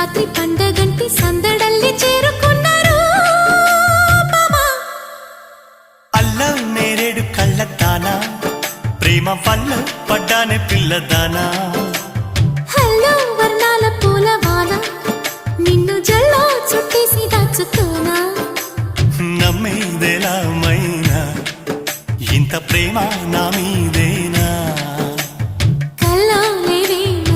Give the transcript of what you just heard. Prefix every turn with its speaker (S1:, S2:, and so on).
S1: సంక్రాంతి పండగంటి సందడల్లి చేరుకున్నారు
S2: అల్లం నేరేడు కళ్ళ దానా ప్రేమ పళ్ళు పడ్డానే పిల్లదానా